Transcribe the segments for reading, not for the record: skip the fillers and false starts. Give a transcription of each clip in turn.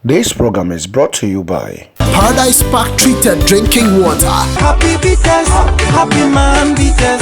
This program is brought to you by Paradise Park Treated Drinking Water. Happy Beaters, happy man beaters,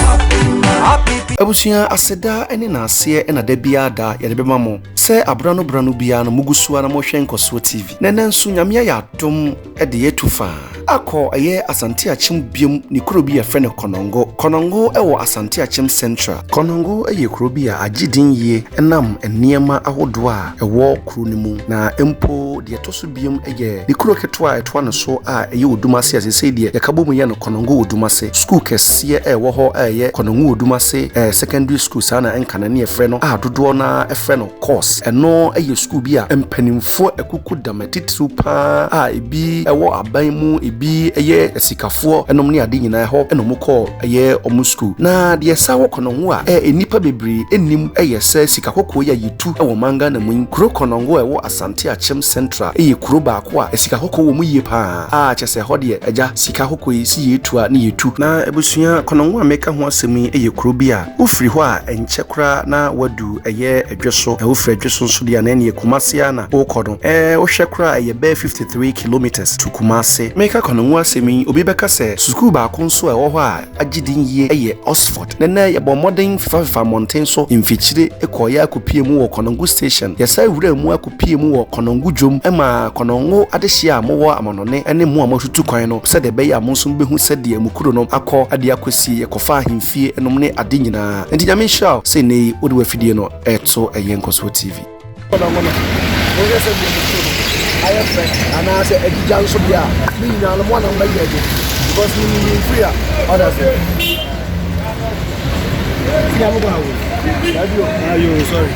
happy Abusia aseda ene na ase ena da bia da ye de bema mo se abrano brano bia no mugusua na mo hwe nkoso TV nene nso nyame ya dom de yetufa akọ eye Asante Achim biem ni kuro bi ye ne Konongo ewo Asante Achim Central Konongo eye kuro bi a agidin ye enam eniema ahodo a ewo kuro ni mu na empo de toso biem eye ni kuro ketwa etwa no so a eye odumase asese de yakabo mu ye no Konongo odumase school kese ewo ho eye Konongo odumase secondary school sana enkana ne efre no a dodo na efre no course eno eye school bi a empanimfo ekuku damatitru pa a ebi ewo aban mu ebi eye esikafo enom ne ade nyina ho enom ko eye omu school na de esa wo Konongo a enipa bebre enim eye se sikakoko ya yitu ewo manga na mun kuro Konongo ewo Asante Achim Central eye kuro ba ko a sikakoko wo mu yie pa a chese ho de eja sikakoko yi si yetu a ne yetu na ebusua Konongo ameka ho asemi eye kuro bi a ufiri ho a enchekra na wadu eye adweso ufiri adweso nso dia na ne Kumase na okodo ohwekra eye be 53 kilometers to Kumase meka Konongo asemi obi beka se school ba ko nso ewo ho a agidin ye eye Oxford na ye bo modern fifa mountain so imfichire ekoya akopie mu wo Konongo station yesa wura mu akopie mu wo Konongo dwom ema Konongo adehia mo amanone ene mu amatutu kwan no se de be ya mo nso behu se de amukuro no akọ ade akosi ekofa ahemfie enom ne ade nyina enti nyame hwa se ne odi wafidie no eto eye nkoso TV Konongo no oye se de mukuro aye friend ana se edija nso bia ni nyina no mo na mba yeje because ni free others yeah, I'm going to sorry.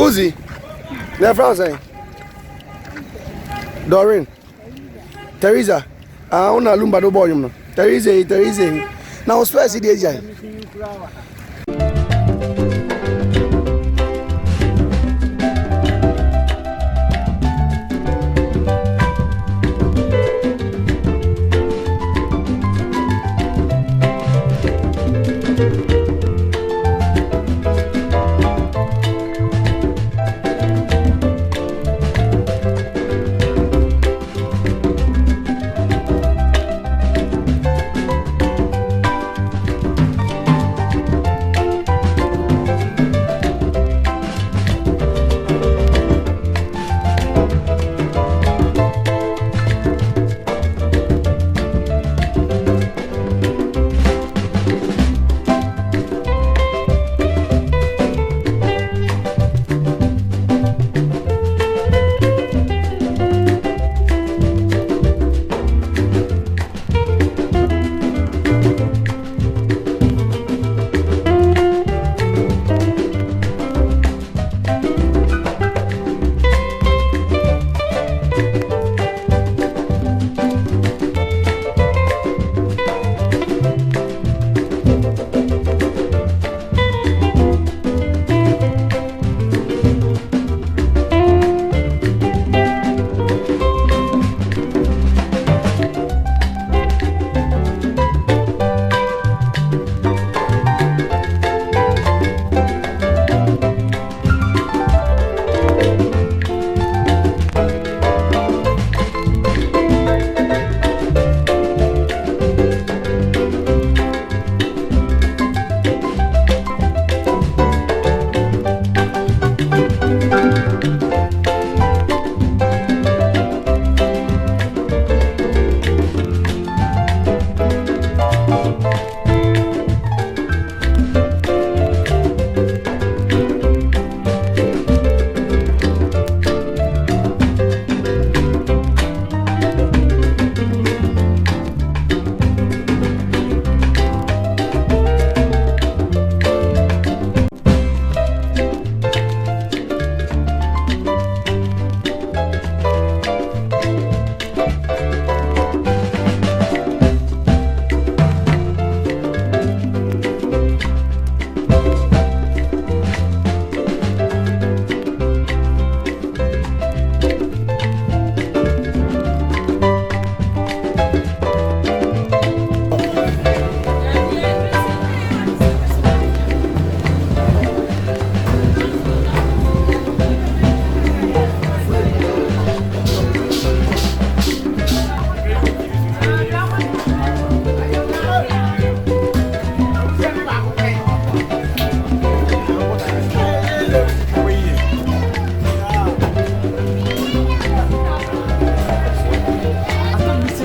Uzi, never France, Doreen, Teresa, una lumba do boy, Teresa. Now, spicy days.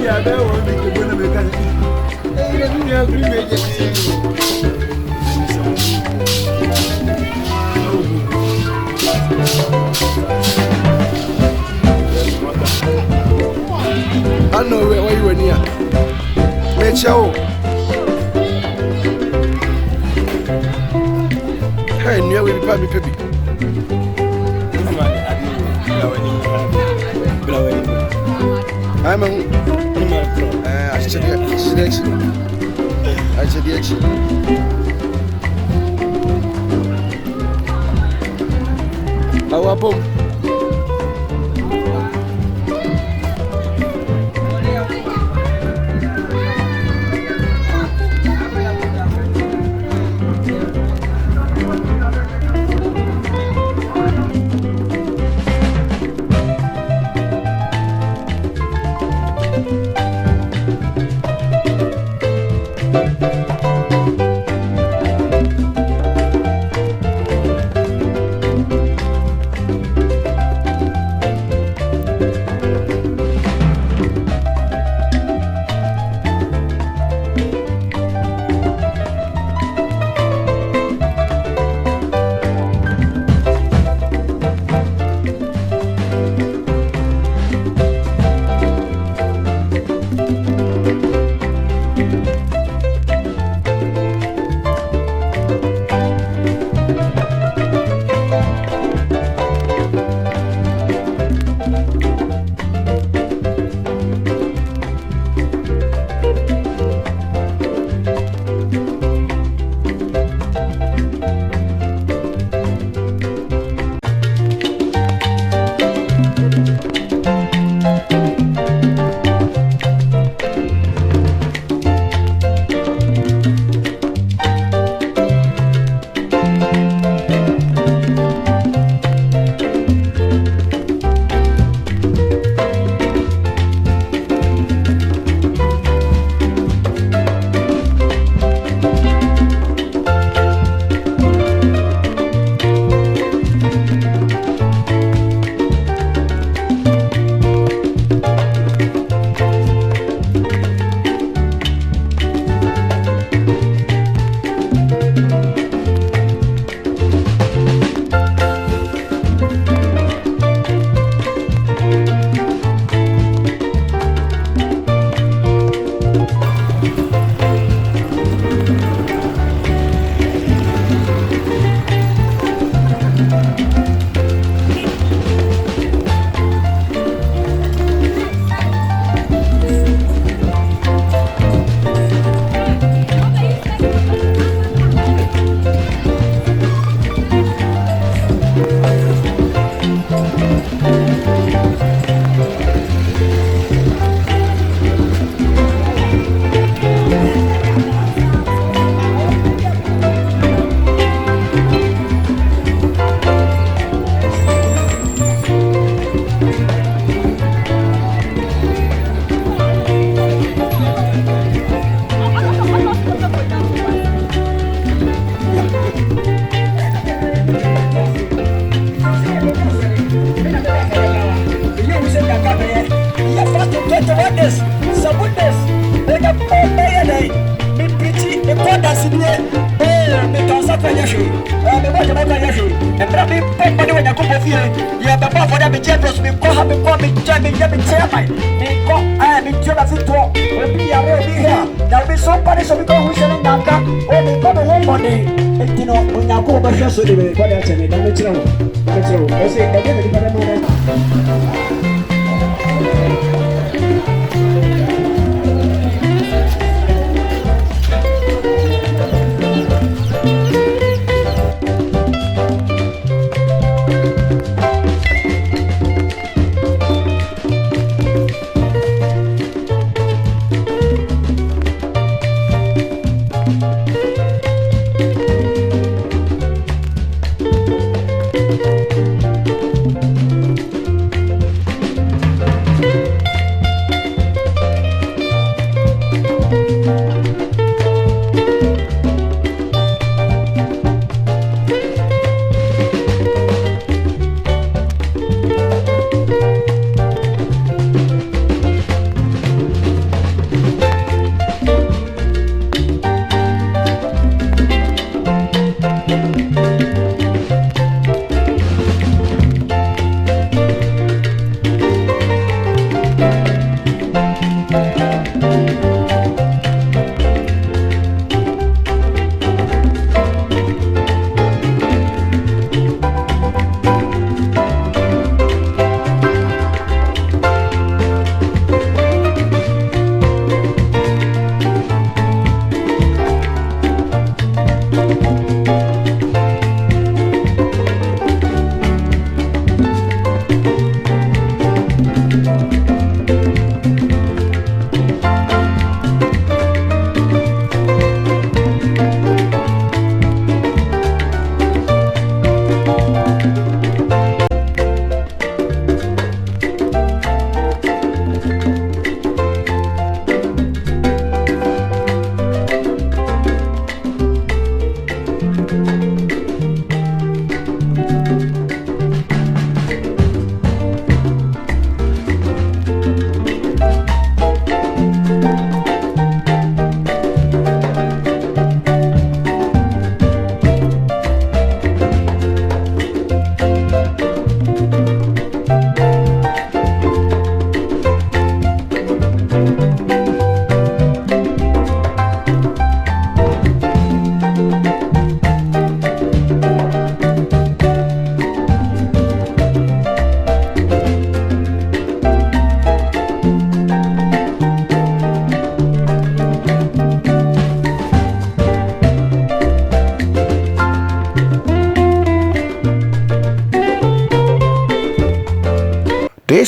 I know where you were near. Make sure. Hey, near with Pappy Peppy. I'm our bomb.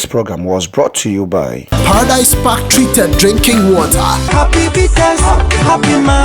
program was brought to you by Paradise Park Treated Drinking Water. Happy Bitters, happy man.